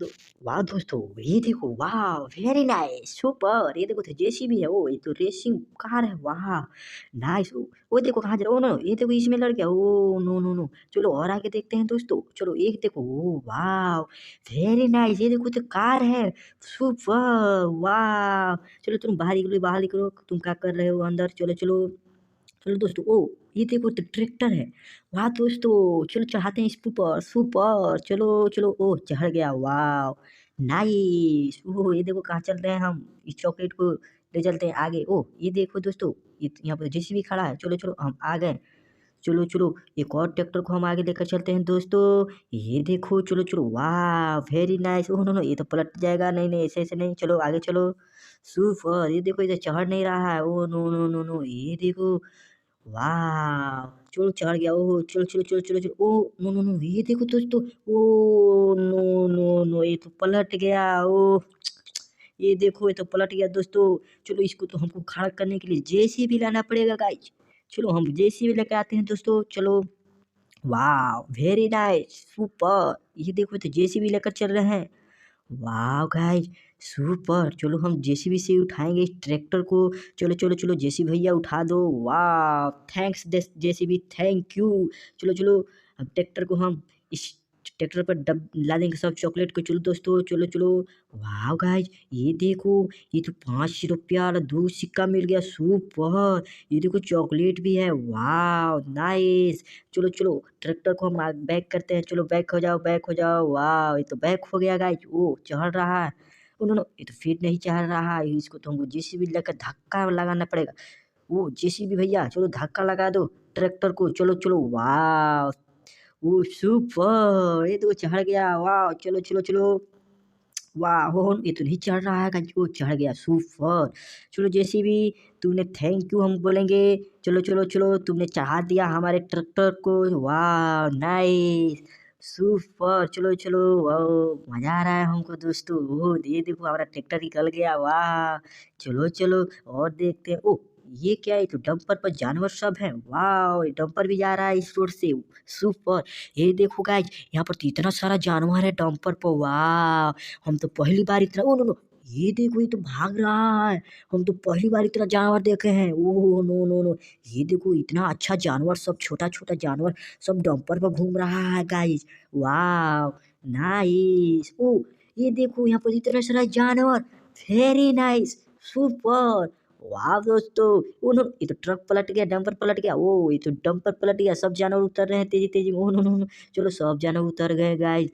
दो वाह दोस्तों, ये देखो वाह वेरी नाइस सुपर। ये देखो तो जेसीबी है। ओ ये तो रेसिंग कार है। वाह नाइस। ओ देखो कहाँ जा रहा। ओ नो ये देखो इसमें लड़ गया। ओ नो नो नो चलो और आगे देखते हैं दोस्तों। चलो एक देखो। ओ वाह वेरी नाइस। ये देखो तो कार है। सुपर वाह। चलो तुम बाहर निकलो तुम क्या कर रहे हो अंदर। चलो चलो चलो दोस्तों। ओ ये देखो तो ट्रैक्टर है। वाह दोस्तों चलो चढ़ाते हैं इसके ऊपर। सुपर चलो चलो। ओ चढ़ गया। वाह नाइस। ओह ये देखो कहाँ चल रहे हैं हम। इस चॉकलेट को ले चलते हैं आगे। ओ ये देखो दोस्तों ये यहाँ पर जेसीबी खड़ा है। चलो चलो हम आ गए। चलो चलो एक और ट्रैक्टर को हम आगे लेकर चलते हैं दोस्तों। ये देखो चलो चलो। वाह very nice. Oh no no ये तो पलट जाएगा। नहीं नहीं ऐसे ऐसे नहीं। चलो आगे चलो। सुपर ये देखो इधर चढ़ नहीं रहा है। Oh no no no no ये देखो। वाह! चलो चढ़ गया। ओह! चलो, चलो, चलो, चलो, चलो। ओह! नो, नो, नो ये देखो दोस्तों। ओह! नो, नो, नो ये तो पलट गया। ओह! ये देखो ये तो पलट गया दोस्तों। चलो इसको तो हमको खड़ा करने के लिए जेसीबी लाना पड़ेगा गाइस। चलो हम जेसीबी लेके आते हैं दोस्तों। चलो वाव! Very nice super. ये देखो तो जेसीबी लेकर चल रहे हैं। वाह गाइस सुपर। चलो हम जेसीबी से उठाएंगे इस ट्रैक्टर को। चलो चलो चलो जेसीबी भैया उठा दो। वाह थैंक्स जेसीबी थैंक यू। चलो चलो अब ट्रैक्टर को हम इस ट्रैक्टर पर डब ला देंगे सब चॉकलेट को। चलो दोस्तों चलो चलो। वाह गाइस ये देखो ये तो 5 रुपया वाला दो सिक्का मिल गया। सुपर ये देखो चॉकलेट भी है। वाह नाइस। चलो चलो ट्रैक्टर को हम बैक करते हैं। चलो बैक हो जाओ बैक हो जाओ। वाह ये तो बैक हो गया गाइस। ओ चढ़ रहा है। ओ नो नो ये तो फिर नहीं चढ़ रहा है। इसको तो हमको जेसीबी लेकर धक्का लगाना पड़ेगा। ओ जेसीबी भैया चलो धक्का लगा दो ट्रैक्टर को। चलो चलो वाह। ओ सुपर ये तो चढ़ गया। वाह चलो चलो चलो। वाह! हो ये तो नहीं चढ़ रहा है गाइस। वो चढ़ गया सुपर। चलो जेसीबी तूने थैंक यू हम बोलेंगे। चलो चलो चलो तुमने चढ़ा दिया हमारे ट्रैक्टर को। वाह नाइस सुपर। चलो चलो। वाह मजा आ रहा है हमको दोस्तों। ओह ये देखो हमारा ट्रैक्टर निकल गया। वाह चलो चलो और देखते हैं। ओह ये क्या है। ये तो डंपर पर जानवर सब है। वाह ये डंपर भी जा रहा है इस रोड से। सुपर। ये देखो गाइस यहाँ पर तो इतना सारा जानवर है डंपर पर। वाह हम तो पहली बार इतना। ओ नो नो ये देखो ये तो भाग रहा है। हम तो पहली बार इतना जानवर देखे हैं। ओह नो नो नो ये देखो इतना अच्छा जानवर सब छोटा छोटा जानवर सब डंपर पर घूम रहा है गाइस। वाह नाइस। ओ ये देखो यहाँ पर इतना सारा जानवर। Very nice super. वाह दोस्तों। ओ नो ये तो ट्रक पलट गया डंपर पलट गया। ओ ये तो डंपर पलट गया सब जानवर उतर रहे हैं तेजी तेजी में। ओ नो नो नो चलो सब जानवर उतर गए गाइस।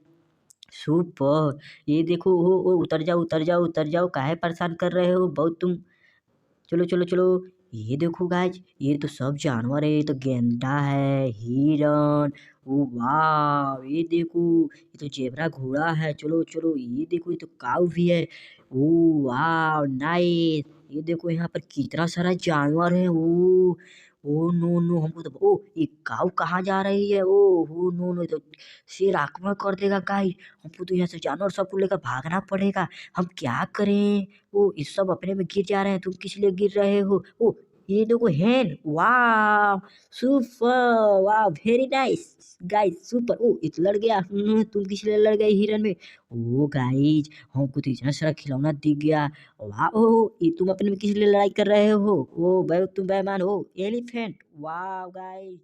सुपर। ये देखो ओ उतर जाओ उतर जाओ काहे परेशान कर रहे हो बहुत तुम। चलो चलो चलो। ये देखो गाइज ये तो सब जानवर है। ये तो गेंडा है हिरन। ओ वाह ये देखो ये तो जेबरा घोड़ा है। चलो चलो ये देखो ये तो काऊ भी है। ओ वाह नाइस। ये देखो यहाँ पर कितना सारा जानवर है। ओ ओ नो नो हमको तो ओ ये काऊ कहाँ जा रही है। ओ हो नो नो ये तो शेर आक्रमण कर देगा गाइस। हमको तो यहाँ से जानवर सबको लेकर भागना पड़ेगा। हम क्या करें। ओ ये सब अपने में गिर जा रहे हैं। तुम किस लिए गिर रहे हो। ओ ये देखो हैन। वाह सुपर। वाह वेरी नाइस गाइस सुपर। ओ ये तो लड़ गया। तुम किस लिए लड़ गए हिरन में। ओ गाइस हमको तो इतना सारा खिलौना दिख गया। वाह ओ ये तुम अपने में किस लिए लड़ाई कर रहे हो। ओ भाई तुम बेईमान हो एलिफेंट। वाह गाइस